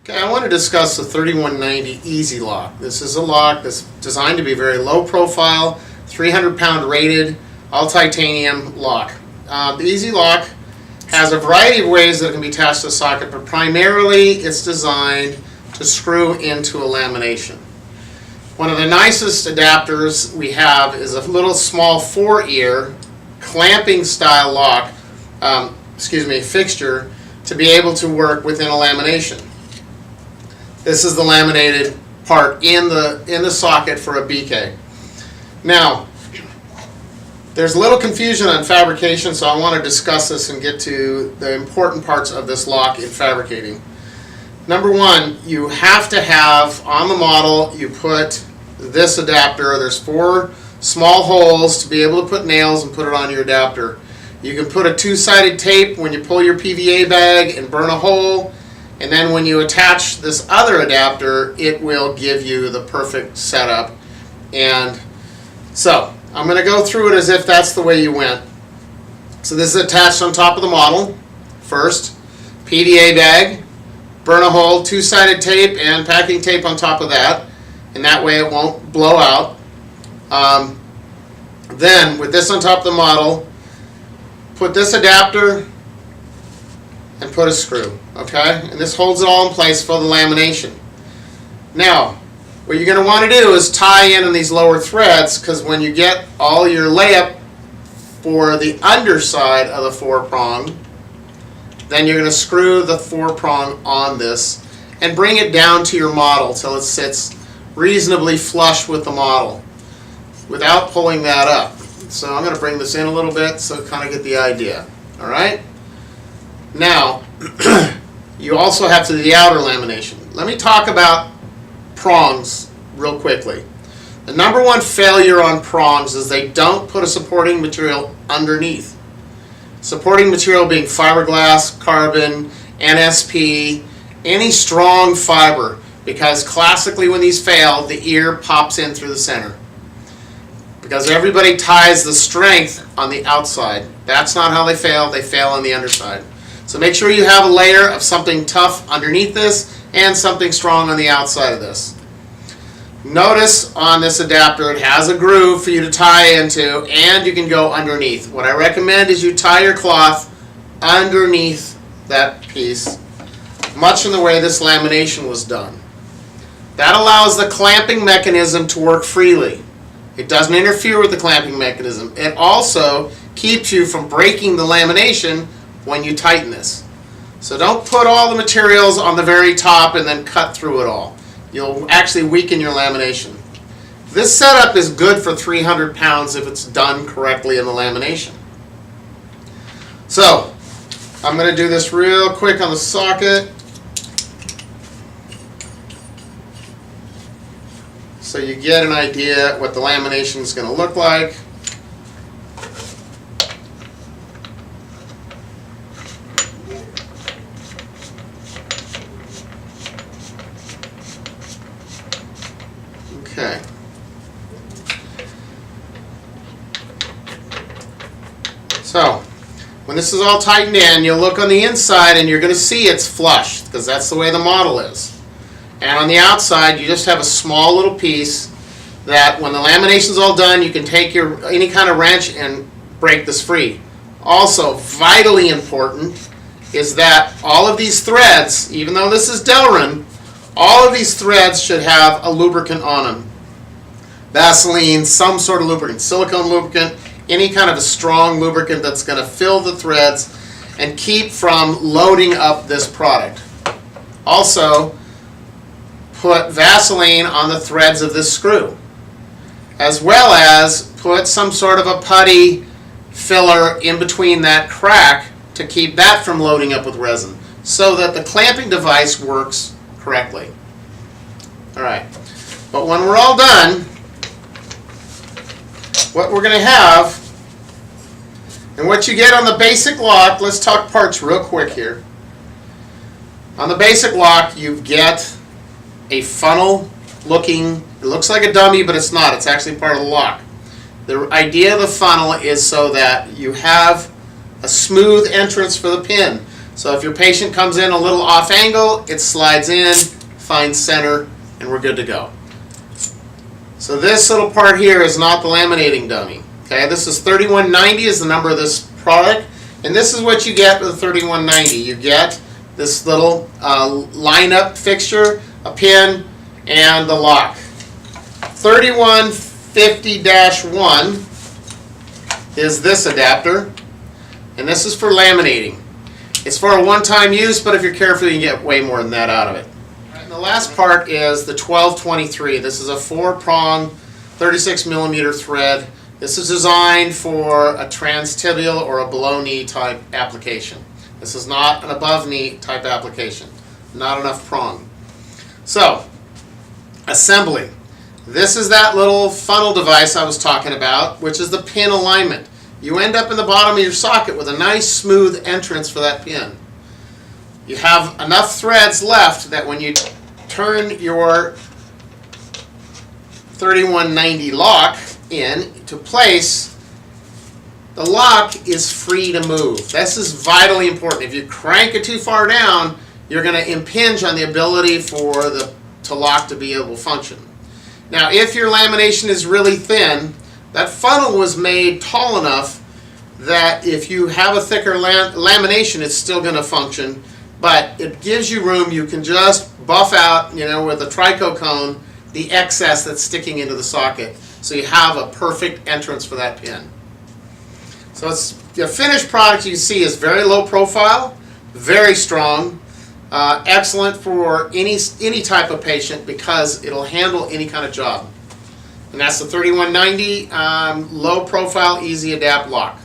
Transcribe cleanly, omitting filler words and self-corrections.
Okay, I want to discuss the 3190 EZLOCK. This is a lock that's designed to be very low profile, 300-pound rated, all titanium lock. The EZLOCK has a variety of ways that it can be attached to the socket, but primarily it's designed to screw into a lamination. One of the nicest adapters we have is a little small 4-ear clamping style lock, fixture to be able to work within a lamination. This is the laminated part in the socket for a BK. Now, there's a little confusion on fabrication, so I want to discuss this and get to the important parts of this lock in fabricating. Number one, you have to have on the model, you put this adapter. There's 4 small holes to be able to put nails and put it on your adapter. You can put a 2-sided tape when you pull your PVA bag and burn a hole. And then when you attach this other adapter, it will give you the perfect setup. And so I'm going to go through it as if that's the way you went. So this is attached on top of the model. First, PVA bag, burn a hole, 2-sided tape, and packing tape on top of that. And that way it won't blow out. Then with this on top of the model, put this adapter and put a screw, okay? And this holds it all in place for the lamination. Now, what you're going to want to do is tie in these lower threads, because when you get all your layup for the underside of the 4-prong, then you're going to screw the 4-prong on this and bring it down to your model till it sits reasonably flush with the model without pulling that up. So I'm going to bring this in a little bit so kind of get the idea. All right? Now, you also have to do the outer lamination. Let me talk about prongs real quickly. The number one failure on prongs is they don't put a supporting material underneath. Supporting material being fiberglass, carbon, NSP, any strong fiber, because classically when these fail, the ear pops in through the center. Because everybody ties the strength on the outside. That's not how they fail on the underside. So make sure you have a layer of something tough underneath this and something strong on the outside of this. Notice on this adapter it has a groove for you to tie into, and you can go underneath. What I recommend is you tie your cloth underneath that piece, much in the way this lamination was done. That allows the clamping mechanism to work freely. It doesn't interfere with the clamping mechanism. It also keeps you from breaking the lamination when you tighten this. So don't put all the materials on the very top and then cut through it all. You'll actually weaken your lamination. This setup is good for 300 pounds if it's done correctly in the lamination. So I'm going to do this real quick on the socket so you get an idea what the lamination is going to look like. Okay. So, when this is all tightened in, you'll look on the inside and you're going to see it's flush, because that's the way the model is. And on the outside, you just have a small little piece that when the lamination's all done, you can take your any kind of wrench and break this free. Also, vitally important is that all of these threads, even though this is Delrin, all of these threads should have a lubricant on them. Vaseline, some sort of lubricant, silicone lubricant, any kind of a strong lubricant that's going to fill the threads and keep from loading up this product. Also, put Vaseline on the threads of this screw, as well as put some sort of a putty filler in between that crack to keep that from loading up with resin, so that the clamping device works correctly. Alright, but when we're all done, what we're going to have, and what you get on the basic lock, let's talk parts real quick here. On the basic lock, you get a funnel looking, it looks like a dummy, but it's not. It's actually part of the lock. The idea of the funnel is so that you have a smooth entrance for the pin. So if your patient comes in a little off angle, it slides in, finds center, and we're good to go. So this little part here is not the laminating dummy. Okay, this is 3190 is the number of this product, and this is what you get with the 3190. You get this little line-up fixture, a pin, and the lock. 3150-1 is this adapter, and this is for laminating. It's for a one-time use, but if you're careful, you can get way more than that out of it. And the last part is the 1223. This is a 4-prong, 36mm thread. This is designed for a transtibial or a below-knee type application. This is not an above-knee type application. Not enough prong. So, assembly. This is that little funnel device I was talking about, which is the pin alignment. You end up in the bottom of your socket with a nice smooth entrance for that pin. You have enough threads left that when you turn your 3190 lock in to place, the lock is free to move. This is vitally important. If you crank it too far down, you're going to impinge on the ability for the lock to be able to function. Now, if your lamination is really thin, that funnel was made tall enough that if you have a thicker lamination, it's still going to function, but it gives you room. You can just buff out, with a trico cone, the excess that's sticking into the socket, so you have a perfect entrance for that pin. So the finished product you see is very low profile, very strong, excellent for any type of patient because it'll handle any kind of job. And that's the 3190 low profile easy adapt lock.